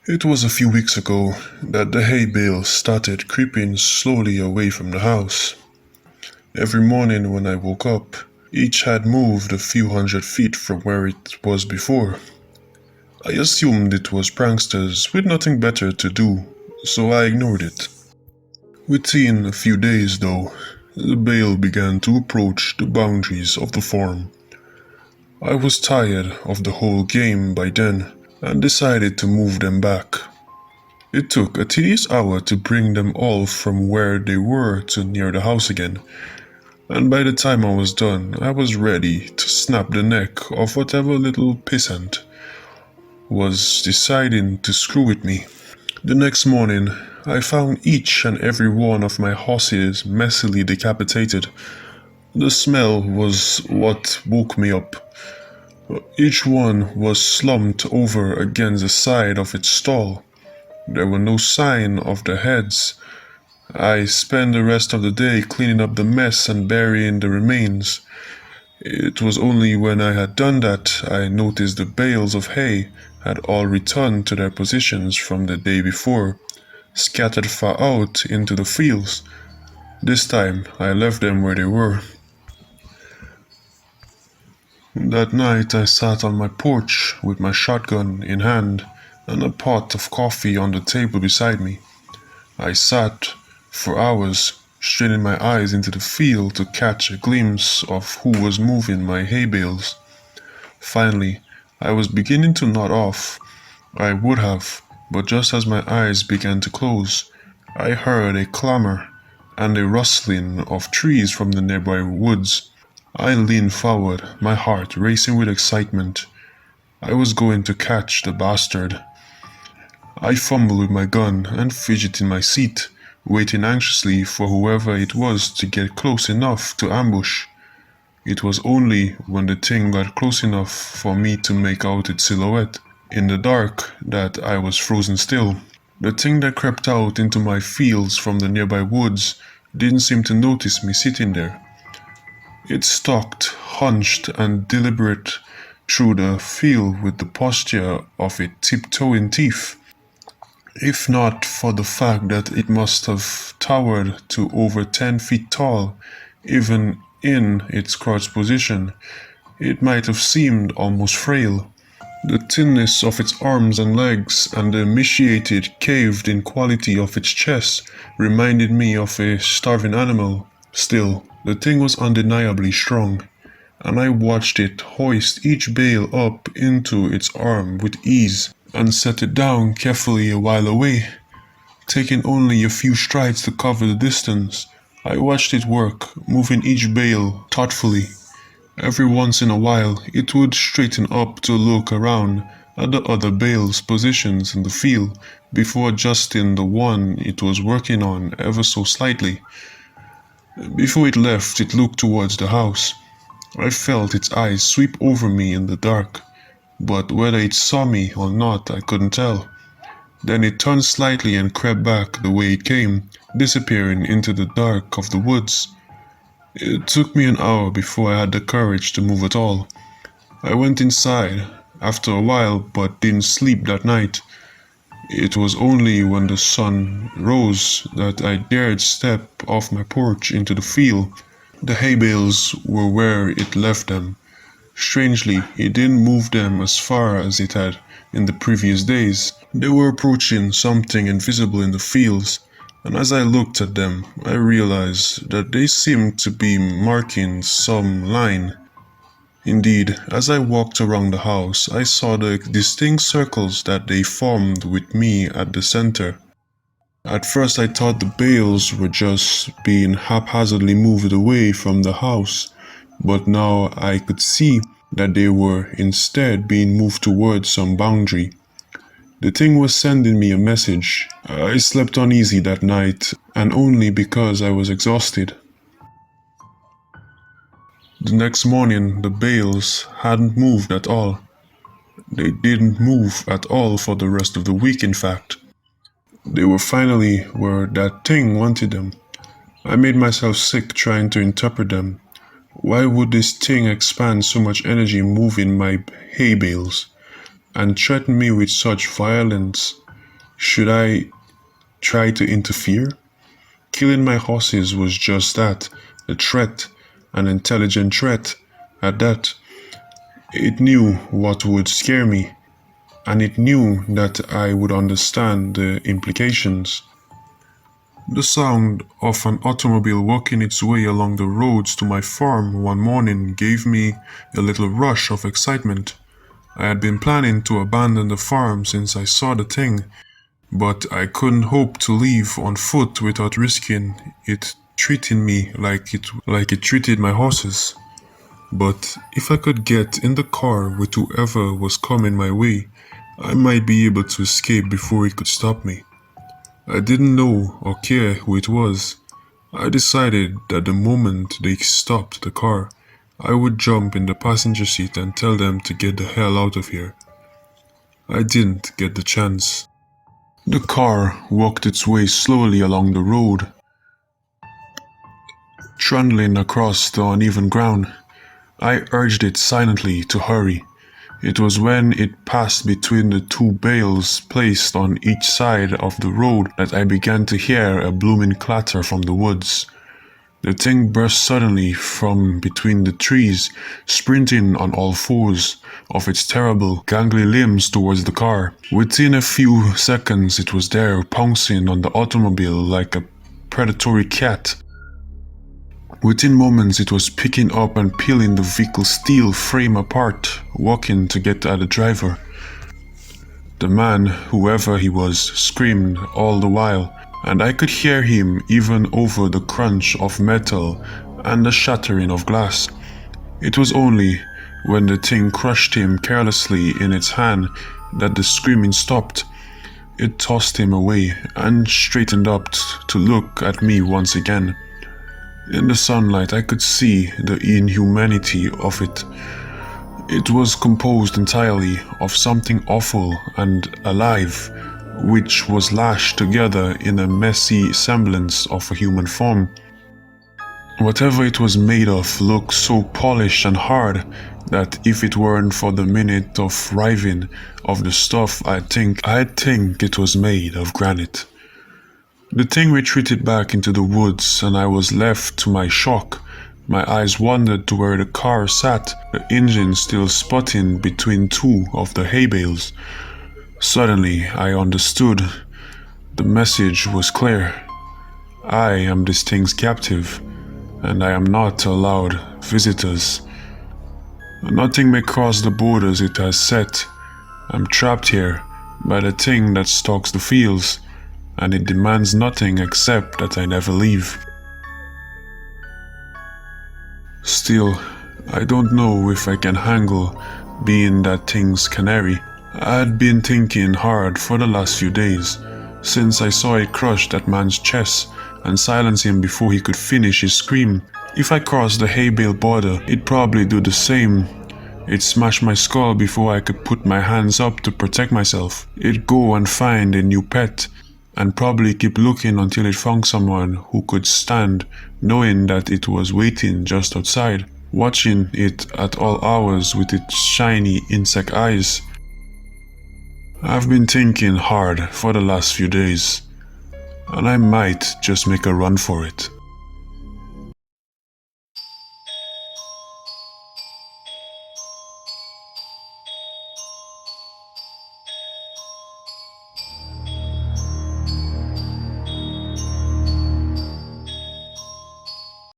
It was a few weeks ago that the hay bales started creeping slowly away from the house. Every morning when I woke up, each had moved a few hundred feet from where it was before. I assumed it was pranksters with nothing better to do, so I ignored it. Within a few days, though, the bale began to approach the boundaries of the farm. I was tired of the whole game by then and decided to move them back. It took a tedious hour to bring them all from where they were to near the house again, and by the time I was done, I was ready to snap the neck of whatever little pissant was deciding to screw with me. The next morning, I found each and every one of my horses messily decapitated. The smell was what woke me up. Each one was slumped over against the side of its stall. There were no sign of their heads. I spent the rest of the day cleaning up the mess and burying the remains. It was only when I had done that I noticed the bales of hay had all returned to their positions from the day before, scattered far out into the fields. This time I left them where they were. That night I sat on my porch with my shotgun in hand and a pot of coffee on the table beside me. I sat for hours, straining my eyes into the field to catch a glimpse of who was moving my hay bales. Finally, I was beginning to nod off. I would have, but just as my eyes began to close, I heard a clamor and a rustling of trees from the nearby woods. I leaned forward, my heart racing with excitement. I was going to catch the bastard. I fumbled with my gun and fidgeted in my seat, waiting anxiously for whoever it was to get close enough to ambush. It was only when the thing got close enough for me to make out its silhouette in the dark that I was frozen still. The thing that crept out into my fields from the nearby woods didn't seem to notice me sitting there. It stalked, hunched and deliberate through the field with the posture of a tiptoeing thief. If not for the fact that it must have towered to over 10 feet tall, even in its crouched position, it might have seemed almost frail. The thinness of its arms and legs and the emaciated, caved-in quality of its chest reminded me of a starving animal. Still, the thing was undeniably strong, and I watched it hoist each bale up into its arm with ease and set it down carefully a while away, taking only a few strides to cover the distance. I watched it work, moving each bale thoughtfully. Every once in a while, it would straighten up to look around at the other bales' positions in the field before adjusting the one it was working on ever so slightly. Before it left, it looked towards the house. I felt its eyes sweep over me in the dark, but whether it saw me or not I couldn't tell. Then it turned slightly and crept back the way it came, disappearing into the dark of the woods. It took me an hour before I had the courage to move at all. I went inside after a while but didn't sleep that night. It was only when the sun rose that I dared step off my porch into the field. The hay bales were where it left them. Strangely, it didn't move them as far as it had in the previous days. They were approaching something invisible in the fields, and as I looked at them, I realized that they seemed to be marking some line. Indeed, as I walked around the house, I saw the distinct circles that they formed with me at the center. At first I thought the bales were just being haphazardly moved away from the house, but now I could see that they were instead being moved towards some boundary. The thing was sending me a message. I slept uneasy that night, and only because I was exhausted. The next morning, the bales hadn't moved at all. They didn't move at all for the rest of the week, in fact. They were finally where that thing wanted them. I made myself sick trying to interpret them. Why would this thing expend so much energy moving my hay bales and threaten me with such violence? Should I try to interfere? Killing my horses was just that, a threat, an intelligent threat. At that, it knew what would scare me, and it knew that I would understand the implications. The sound of an automobile working its way along the roads to my farm one morning gave me a little rush of excitement. I had been planning to abandon the farm since I saw the thing, but I couldn't hope to leave on foot without risking it treating me like it treated my horses. But if I could get in the car with whoever was coming my way, I might be able to escape before it could stop me. I didn't know or care who it was. I decided that the moment they stopped the car, I would jump in the passenger seat and tell them to get the hell out of here. I didn't get the chance. The car walked its way slowly along the road, trundling across the uneven ground. I urged it silently to hurry. It was when it passed between the two bales placed on each side of the road that I began to hear a blooming clatter from the woods. The thing burst suddenly from between the trees, sprinting on all fours of its terrible, gangly limbs towards the car. Within a few seconds it was there, pouncing on the automobile like a predatory cat. Within moments it was picking up and peeling the vehicle's steel frame apart, walking to get at the driver. The man, whoever he was, screamed all the while, and I could hear him even over the crunch of metal and the shattering of glass. It was only when the thing crushed him carelessly in its hand that the screaming stopped. It tossed him away and straightened up to look at me once again. In the sunlight I could see the inhumanity of it. It was composed entirely of something awful and alive, which was lashed together in a messy semblance of a human form. Whatever it was made of looked so polished and hard that if it weren't for the minute of riving of the stuff, I'd think it was made of granite. The thing retreated back into the woods, and I was left to my shock. My eyes wandered to where the car sat, the engine still sputting between two of the hay bales. Suddenly, I understood. The message was clear. I am this thing's captive, and I am not allowed visitors. Nothing may cross the borders it has set. I'm trapped here by the thing that stalks the fields, and it demands nothing except that I never leave. Still, I don't know if I can handle being that thing's canary. I had been thinking hard for the last few days, since I saw it crush that man's chest and silence him before he could finish his scream. If I crossed the hay bale border, it'd probably do the same. It'd smash my skull before I could put my hands up to protect myself. It'd go and find a new pet, and probably keep looking until it found someone who could stand, knowing that it was waiting just outside, watching it at all hours with its shiny insect eyes. I've been thinking hard for the last few days, and I might just make a run for it.